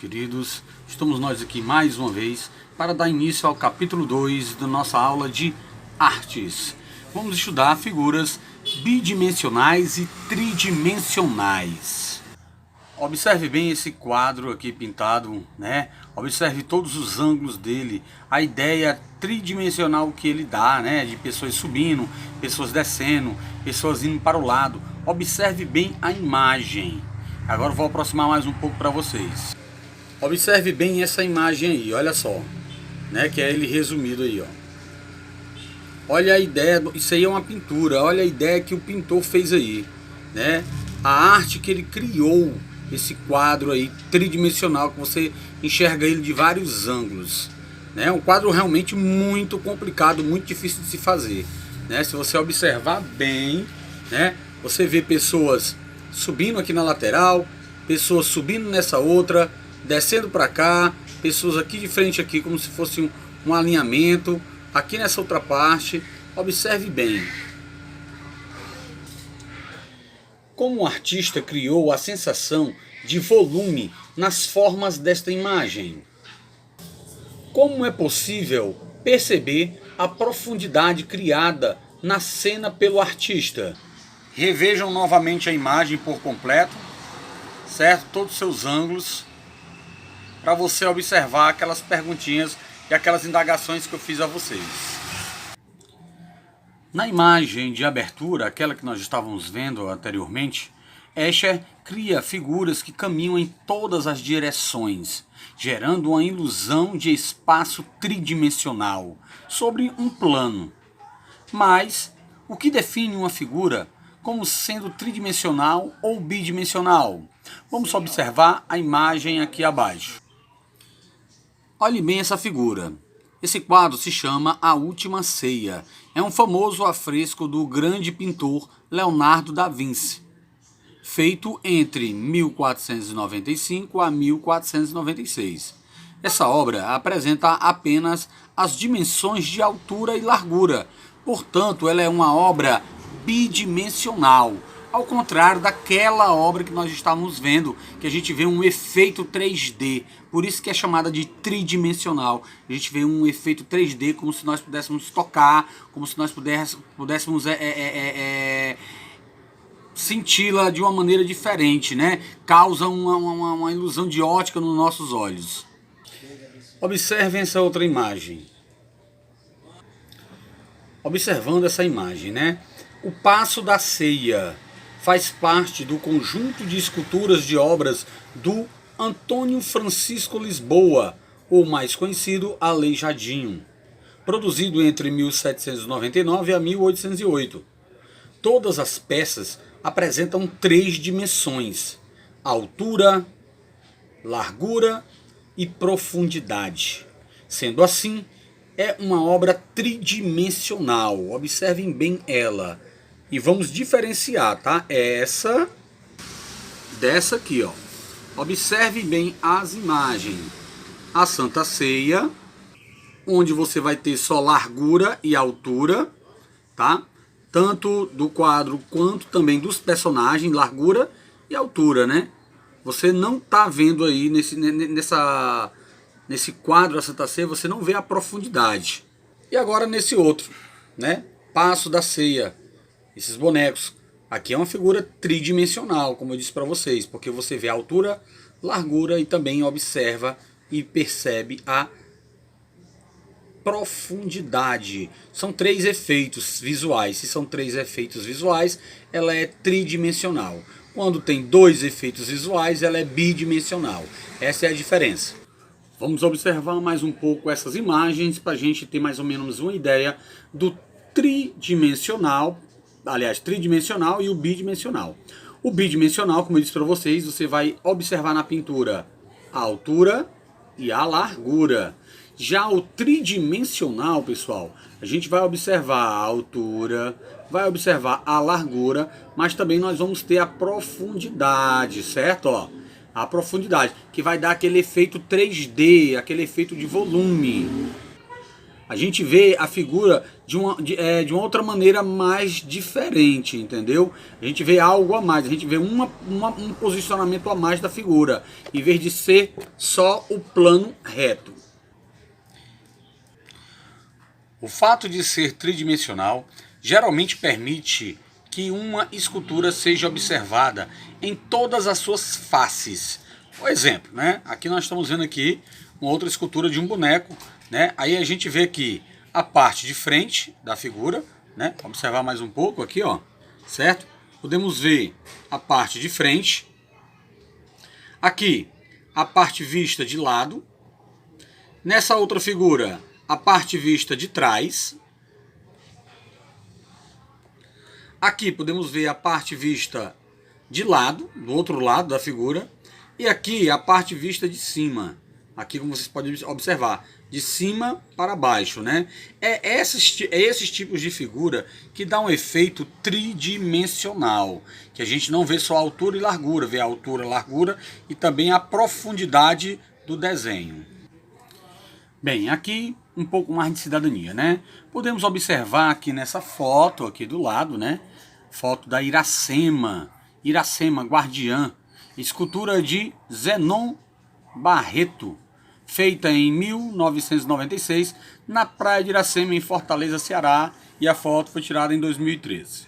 queridos, estamos nós aqui mais uma vez para dar início ao capítulo 2 da nossa aula de artes. Vamos estudar figuras bidimensionais e tridimensionais. Observe bem esse quadro aqui pintado, né? Observe todos os ângulos dele, a ideia tridimensional que ele dá, né? De pessoas subindo, pessoas descendo, pessoas indo para o lado. Observe bem a imagem. Agora eu vou aproximar mais um pouco para vocês. Observe bem essa imagem aí, olha só, né? Que é ele resumido aí, ó. Olha a ideia, isso aí é uma pintura, olha a ideia que o pintor fez aí, né? A arte que ele criou, esse quadro aí tridimensional, que você enxerga ele de vários ângulos, né? É um quadro realmente muito complicado, muito difícil de se fazer, né? Se você observar bem, né? Você vê pessoas subindo aqui na lateral, pessoas subindo nessa outra, descendo para cá, pessoas aqui de frente aqui como se fosse um alinhamento, aqui nessa outra parte. Observe bem como o artista criou a sensação de volume nas formas desta imagem. Como é possível perceber a profundidade criada na cena pelo artista? Revejam novamente a imagem por completo, certo? Todos os seus ângulos, para você observar aquelas perguntinhas e aquelas indagações que eu fiz a vocês. Na imagem de abertura, aquela que nós estávamos vendo anteriormente, Escher cria figuras que caminham em todas as direções, gerando uma ilusão de espaço tridimensional sobre um plano. Mas o que define uma figura como sendo tridimensional ou bidimensional? Vamos observar a imagem aqui abaixo. Olhe bem essa figura. Esse quadro se chama A Última Ceia. É um famoso afresco do grande pintor Leonardo da Vinci, feito entre 1495 a 1496. Essa obra apresenta apenas as dimensões de altura e largura, portanto ela é uma obra bidimensional, ao contrário daquela obra que nós estávamos vendo, que a gente vê um efeito 3D, por isso que é chamada de tridimensional. A gente vê um efeito 3D como se nós pudéssemos tocar, como se nós pudéssemos senti-la de uma maneira diferente, né? Causa uma ilusão de ótica nos nossos olhos. Observem essa outra imagem. Observando essa imagem, né? O Passo da Ceia faz parte do conjunto de esculturas de obras do Antônio Francisco Lisboa, ou mais conhecido Aleijadinho, produzido entre 1799 a 1808. Todas as peças apresentam 3 dimensões: altura, largura e profundidade. Sendo assim, é uma obra tridimensional. Observem bem ela. E vamos diferenciar, tá? Essa dessa aqui, ó. Observe bem as imagens. A Santa Ceia, onde você vai ter só largura e altura, tá? Tanto do quadro quanto também dos personagens, largura e altura, né? Você não tá vendo aí nesse quadro da Santa Ceia, você não vê a profundidade. E agora nesse outro, né? Passo da Ceia. Esses bonecos. Aqui é uma figura tridimensional, como eu disse para vocês, porque você vê a altura, largura e também observa e percebe a profundidade. São 3 efeitos visuais. Se são 3 efeitos visuais, ela é tridimensional. Quando tem 2 efeitos visuais, ela é bidimensional. Essa é a diferença. Vamos observar mais um pouco essas imagens para a gente ter mais ou menos uma ideia do tridimensional. Aliás, tridimensional e o bidimensional. O bidimensional, como eu disse para vocês, você vai observar na pintura a altura e a largura. Já o tridimensional, pessoal, a gente vai observar a altura, vai observar a largura, mas também nós vamos ter a profundidade, certo? Ó, a profundidade, que vai dar aquele efeito 3D, aquele efeito de volume. A gente vê a figura de uma outra maneira mais diferente, entendeu? A gente vê algo a mais, a gente vê um posicionamento a mais da figura, em vez de ser só o plano reto. O fato de ser tridimensional geralmente permite que uma escultura seja observada em todas as suas faces. Por exemplo, né? Aqui nós estamos vendo aqui uma outra escultura de um boneco, né? Aí a gente vê aqui a parte de frente da figura, né? Vamos observar mais um pouco aqui, ó, certo? Podemos ver a parte de frente. Aqui, a parte vista de lado. Nessa outra figura, a parte vista de trás. Aqui podemos ver a parte vista de lado, do outro lado da figura. E aqui a parte vista de cima. Aqui, como vocês podem observar, de cima para baixo, né? É esses tipos de figura que dá um efeito tridimensional, que a gente não vê só a altura e largura, vê a altura, largura e também a profundidade do desenho. Bem, aqui um pouco mais de cidadania, né? Podemos observar aqui nessa foto aqui do lado, né? Foto da Iracema, Iracema Guardiã, escultura de Zenon Barreto, feita em 1996 na praia de Iracema, em Fortaleza, Ceará, e a foto foi tirada em 2013.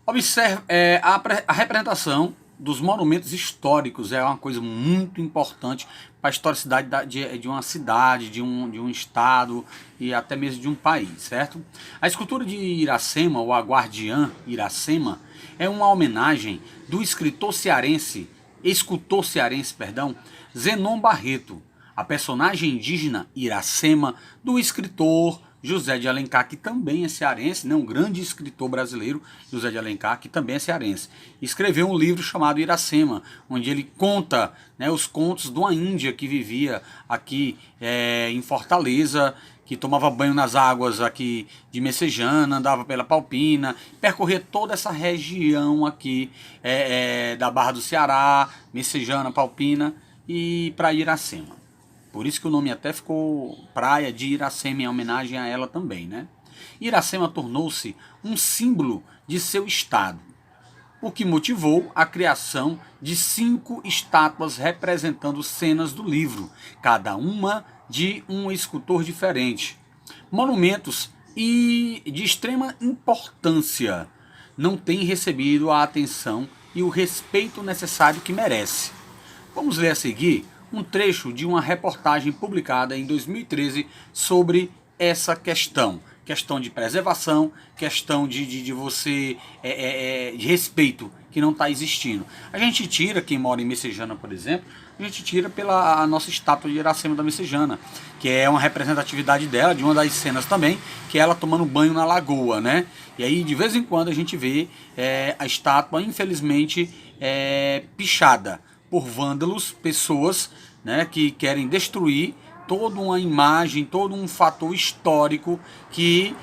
Observe a representação dos monumentos históricos, é uma coisa muito importante para a historicidade de uma cidade, de um estado e até mesmo de um país, certo? A escultura de Iracema, ou a Guardiã Iracema, é uma homenagem do escultor cearense, Zenon Barreto, a personagem indígena Iracema, do escritor José de Alencar, que também é cearense, né, um grande escritor brasileiro, José de Alencar, que também é cearense. Escreveu um livro chamado Iracema, onde ele conta, né, os contos de uma índia que vivia aqui em Fortaleza, que tomava banho nas águas aqui de Messejana, andava pela Palpina, percorria toda essa região aqui da Barra do Ceará, Messejana, Palpina e para Iracema. Por isso que o nome até ficou Praia de Iracema, em homenagem a ela também, né? Iracema tornou-se um símbolo de seu estado, o que motivou a criação de 5 estátuas representando cenas do livro, cada uma de um escultor diferente. Monumentos de extrema importância, não têm recebido a atenção e o respeito necessário que merece. Vamos ler a seguir um trecho de uma reportagem publicada em 2013 sobre essa questão de preservação, questão de você, de respeito que não está existindo. A gente tira, quem mora em Messejana, por exemplo, a gente tira pela nossa estátua de Iracema da Messejana, que é uma representatividade dela, de uma das cenas também, que é ela tomando banho na lagoa, né? E aí, de vez em quando, a gente vê a estátua, infelizmente, pichada por vândalos, pessoas, né, que querem destruir toda uma imagem, todo um fator histórico que,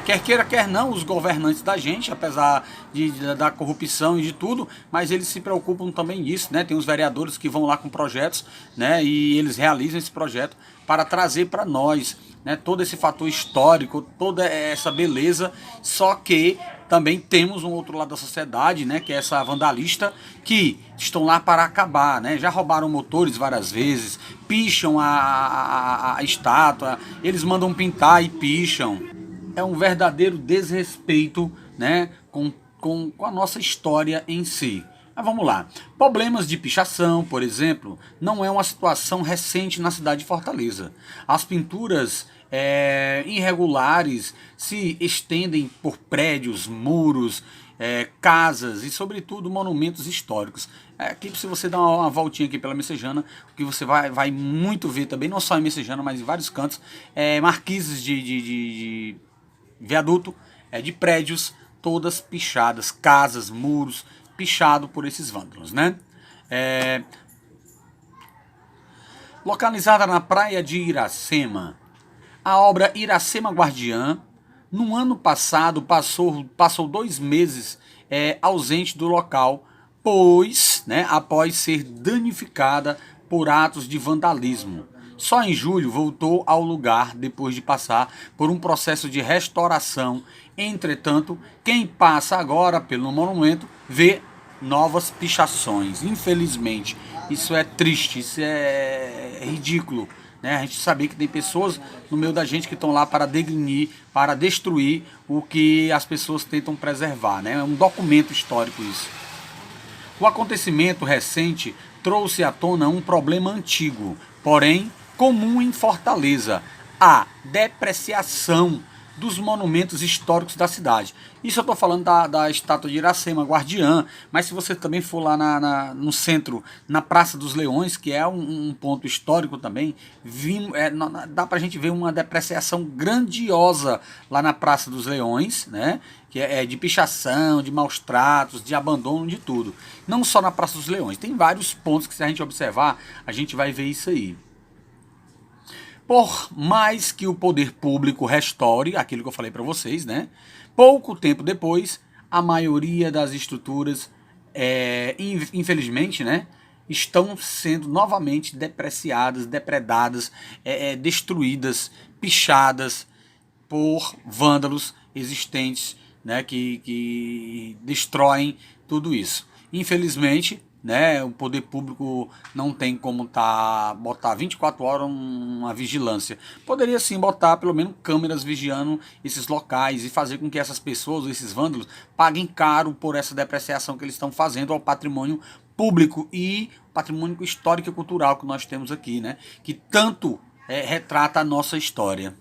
quer queira, quer não, os governantes da gente, apesar da corrupção e de tudo, mas eles se preocupam também disso, né? Tem os vereadores que vão lá com projetos, né, e eles realizam esse projeto para trazer para nós, né, todo esse fator histórico, toda essa beleza, só que também temos um outro lado da sociedade, né, que é essa vandalista, que estão lá para acabar, né, já roubaram motores várias vezes, picham a estátua, eles mandam pintar e picham. É um verdadeiro desrespeito, né, com a nossa história em si. Mas vamos lá. Problemas de pichação, por exemplo, não é uma situação recente na cidade de Fortaleza. As pinturas irregulares se estendem por prédios, muros, casas e, sobretudo, monumentos históricos. Aqui, se você dar uma voltinha aqui pela Messejana, o que você vai muito ver também, não só em Messejana, mas em vários cantos, marquises de viaduto, de prédios, todas pichadas, casas, muros, pichado por esses vândalos, né? Localizada na praia de Iracema, a obra Iracema Guardiã, no ano passado, passou 2 meses ausente do local, pois, né, após ser danificada por atos de vandalismo. Só em julho voltou ao lugar depois de passar por um processo de restauração. Entretanto, quem passa agora pelo monumento vê novas pichações. Infelizmente, isso é triste, isso é ridículo, né? A gente sabia que tem pessoas no meio da gente que estão lá para degrinir, para destruir o que as pessoas tentam preservar, né? É um documento histórico isso. O acontecimento recente trouxe à tona um problema antigo, porém comum em Fortaleza: a depreciação dos monumentos históricos da cidade. Isso eu estou falando da estátua de Iracema, guardiã, mas se você também for lá no centro, na Praça dos Leões, que é um ponto histórico também, dá para a gente ver uma depreciação grandiosa lá na Praça dos Leões, né? Que é de pichação, de maus tratos, de abandono, de tudo. Não só na Praça dos Leões, tem vários pontos que se a gente observar, a gente vai ver isso aí. Por mais que o poder público restaure aquilo que eu falei para vocês, né? Pouco tempo depois, a maioria das estruturas, infelizmente, né, estão sendo novamente depreciadas, depredadas, destruídas, pichadas por vândalos existentes, né, que destroem tudo isso. Infelizmente, né, o poder público não tem como botar 24 horas uma vigilância. Poderia sim botar pelo menos câmeras vigiando esses locais e fazer com que essas pessoas, esses vândalos, paguem caro por essa depreciação que eles estão fazendo ao patrimônio público e patrimônio histórico e cultural que nós temos aqui, né, que tanto retrata a nossa história.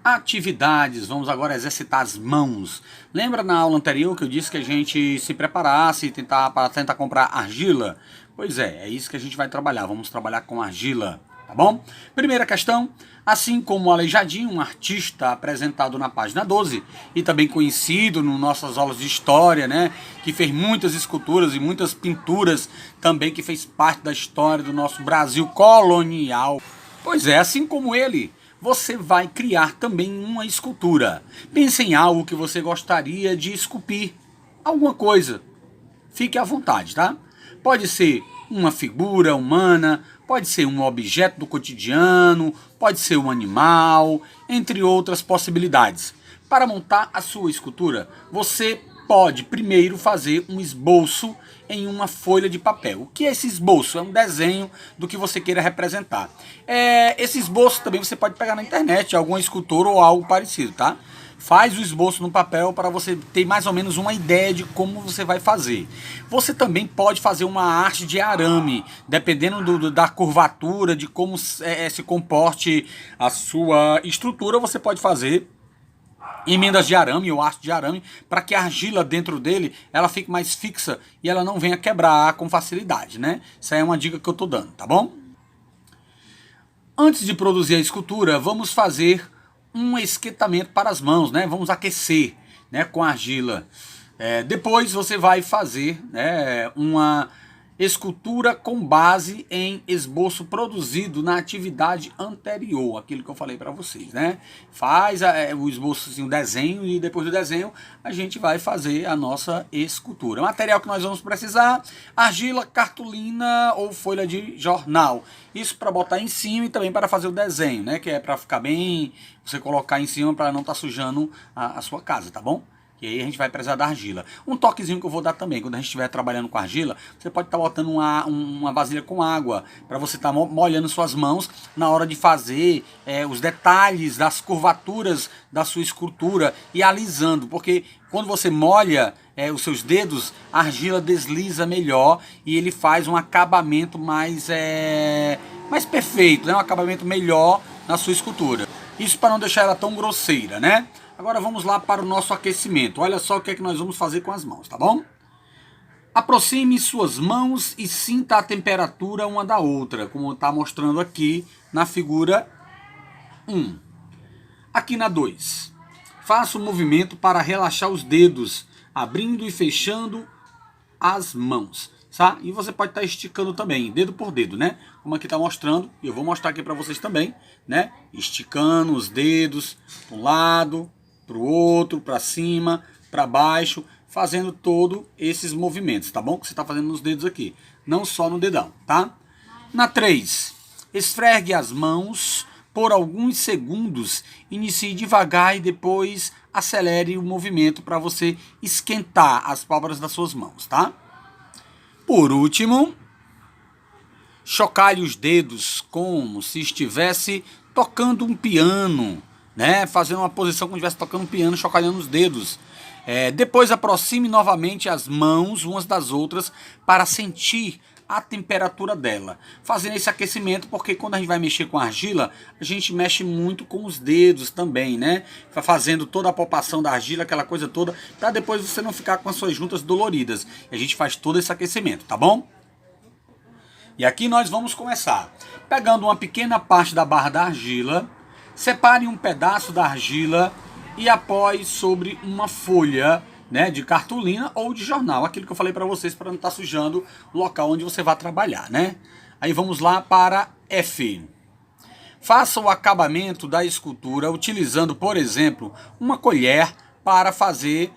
Atividades, vamos agora exercitar as mãos. Lembra na aula anterior que eu disse que a gente se preparasse para tentar comprar argila? Pois é isso que a gente vai trabalhar, vamos trabalhar com argila, tá bom? Primeira questão: assim como o Aleijadinho, um artista apresentado na página 12 e também conhecido nas nossas aulas de história, né, que fez muitas esculturas e muitas pinturas também, que fez parte da história do nosso Brasil colonial. Pois é, assim como ele, você vai criar também uma escultura. Pense em algo que você gostaria de esculpir, alguma coisa. Fique à vontade, tá? Pode ser uma figura humana, pode ser um objeto do cotidiano, pode ser um animal, entre outras possibilidades. Para montar a sua escultura, você pode primeiro fazer um esboço em uma folha de papel. O que é esse esboço? É um desenho do que você queira representar. Esse esboço também você pode pegar na internet, alguma escultura ou algo parecido, tá? Faz o esboço no papel para você ter mais ou menos uma ideia de como você vai fazer. Você também pode fazer uma arte de arame, dependendo da curvatura, de como se comporte a sua estrutura, você pode fazer emendas de arame ou arte de arame, para que a argila dentro dele ela fique mais fixa e ela não venha quebrar com facilidade, né? Isso aí é uma dica que eu tô dando, tá bom? Antes de produzir a escultura, vamos fazer um esquentamento para as mãos, né? Vamos aquecer, né, com a argila. Depois você vai fazer, né, uma escultura com base em esboço produzido na atividade anterior, aquilo que eu falei para vocês, né? Faz o esboço, assim, o desenho, e depois do desenho a gente vai fazer a nossa escultura. O material que nós vamos precisar: argila, cartolina ou folha de jornal. Isso para botar em cima e também para fazer o desenho, né? Que é para ficar bem, você colocar em cima para não estar sujando a sua casa, tá bom? E aí a gente vai precisar da argila. Um toquezinho que eu vou dar também: quando a gente estiver trabalhando com argila, você pode estar botando uma vasilha com água, para você estar molhando suas mãos na hora de fazer os detalhes das curvaturas da sua escultura e alisando, porque quando você molha os seus dedos, a argila desliza melhor e ele faz um acabamento mais perfeito, né? Um acabamento melhor na sua escultura. Isso para não deixar ela tão grosseira, né? Agora vamos lá para o nosso aquecimento. Olha só o que é que nós vamos fazer com as mãos, tá bom? Aproxime suas mãos e sinta a temperatura uma da outra, como está mostrando aqui na figura 1. Aqui na 2. Faça o movimento para relaxar os dedos, abrindo e fechando as mãos, tá? E você pode estar esticando também, dedo por dedo, né? Como aqui está mostrando, e eu vou mostrar aqui para vocês também, né? Esticando os dedos para um lado, para o outro, para cima, para baixo, fazendo todos esses movimentos, tá bom? Que você está fazendo nos dedos aqui, não só no dedão, tá? Na 3, Esfregue as mãos por alguns segundos, inicie devagar e depois acelere o movimento para você esquentar as pálpebras das suas mãos, tá? Por último, chocalhe os dedos como se estivesse tocando um piano, né? Fazendo uma posição como se estivesse tocando um piano, chocalhando os dedos. Depois aproxime novamente as mãos umas das outras para sentir a temperatura dela, fazendo esse aquecimento, porque quando a gente vai mexer com argila, a gente mexe muito com os dedos também, né? Fazendo toda a palpação da argila, aquela coisa toda, para depois você não ficar com as suas juntas doloridas. E a gente faz todo esse aquecimento, tá bom? E aqui nós vamos começar. Pegando uma pequena parte da barra da argila, separe um pedaço da argila e apoie sobre uma folha, né, de cartolina ou de jornal, aquilo que eu falei para vocês, para não estar sujando o local onde você vai trabalhar, né? Aí vamos lá para F. Faça o acabamento da escultura utilizando, por exemplo, uma colher para fazer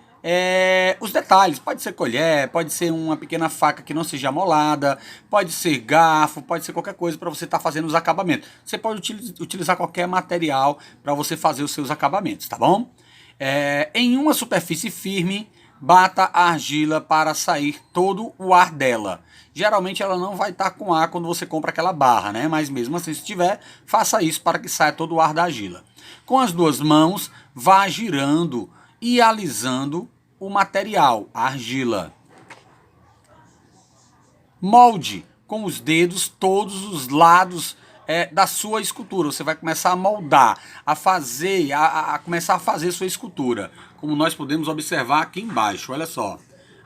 os detalhes. Pode ser colher, pode ser uma pequena faca que não seja amolada, pode ser garfo, pode ser qualquer coisa para você estar fazendo os acabamentos. Você pode utilizar qualquer material para você fazer os seus acabamentos, tá bom? Em uma superfície firme, bata a argila para sair todo o ar dela. Geralmente ela não vai estar com ar quando você compra aquela barra, né? Mas mesmo assim, se tiver, faça isso para que saia todo o ar da argila. Com as duas mãos, vá girando e alisando o material, a argila. Molde com os dedos todos os lados da sua escultura. Você vai começar a moldar, a fazer, a começar a fazer sua escultura. Como nós podemos observar aqui embaixo, olha só.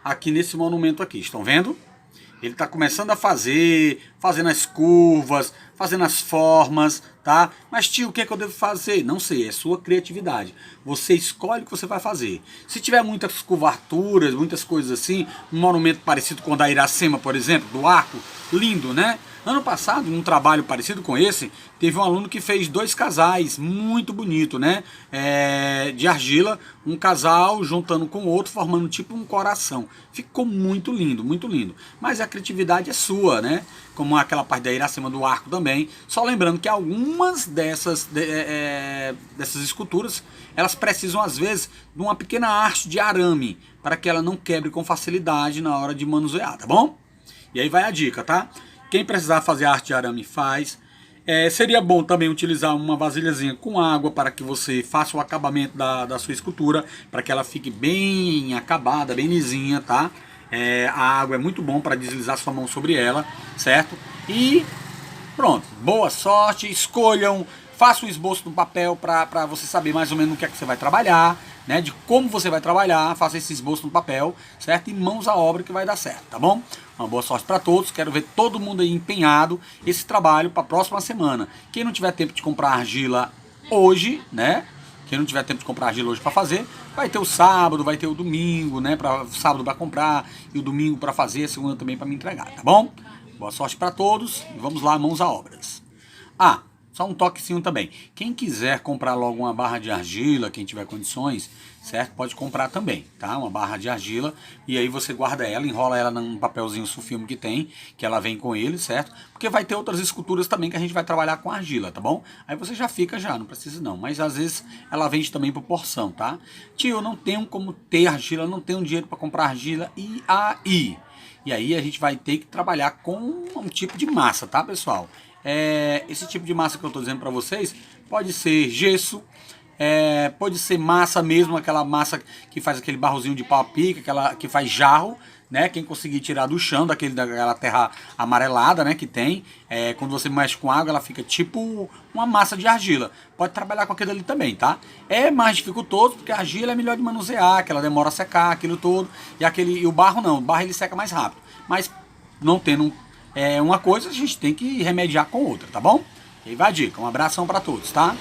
Aqui nesse monumento aqui, estão vendo? Ele está começando a fazendo as curvas, fazendo as formas, tá? Mas tio, o que é que eu devo fazer? Não sei, é sua criatividade. Você escolhe o que você vai fazer. Se tiver muitas curvaturas, muitas coisas assim, um monumento parecido com o da Iracema, por exemplo, do arco, lindo, né? Ano passado, num trabalho parecido com esse, teve um aluno que fez 2 casais, muito bonito, né? De argila, um casal juntando com o outro, formando tipo um coração. Ficou muito lindo, muito lindo. Mas a criatividade é sua, né? Como aquela parte da Iracema do arco também. Só lembrando que algumas dessas esculturas, elas precisam às vezes de uma pequena arte de arame, para que ela não quebre com facilidade na hora de manusear, tá bom? E aí vai a dica, tá? Quem precisar fazer arte de arame faz. Seria bom também utilizar uma vasilhazinha com água para que você faça o acabamento da sua escultura, para que ela fique bem acabada, bem lisinha, tá? A água é muito bom para deslizar sua mão sobre ela, certo? E pronto, boa sorte, escolham, faça um esboço no papel para você saber mais ou menos no que é que você vai trabalhar, né? De como você vai trabalhar, faça esse esboço no papel, certo? E mãos à obra que vai dar certo, tá bom? Uma boa sorte para todos, quero ver todo mundo aí empenhado esse trabalho para a próxima semana. Quem não tiver tempo de comprar argila hoje, né? Quem não tiver tempo de comprar argila hoje para fazer, vai ter o sábado, vai ter o domingo, né? Sábado para comprar e o domingo para fazer, a segunda também para me entregar, tá bom? Boa sorte para todos e vamos lá, mãos à obras. Só um toquezinho também. Quem quiser comprar logo uma barra de argila, quem tiver condições, certo? Pode comprar também, tá? Uma barra de argila e aí você guarda ela, enrola ela num papelzinho sulfilme que tem, que ela vem com ele, certo? Porque vai ter outras esculturas também que a gente vai trabalhar com argila, tá bom? Aí você já fica não precisa não. Mas às vezes ela vende também por porção, tá? Tio, eu não tenho como ter argila, não tenho dinheiro para comprar argila e aí? E aí a gente vai ter que trabalhar com um tipo de massa, tá, pessoal? Esse tipo de massa que eu estou dizendo para vocês pode ser gesso, pode ser massa mesmo, aquela massa que faz aquele barrozinho de pau a pique, aquela que faz jarro, né? Quem conseguir tirar do chão, daquela terra amarelada, né? Que tem, quando você mexe com água, ela fica tipo uma massa de argila. Pode trabalhar com aquilo ali também, tá? É mais dificultoso porque a argila é melhor de manusear, que ela demora a secar, aquilo todo, e o barro não, o barro ele seca mais rápido. Mas não tendo uma coisa, a gente tem que remediar com outra, tá bom? E aí vai a dica, um abração para todos, tá?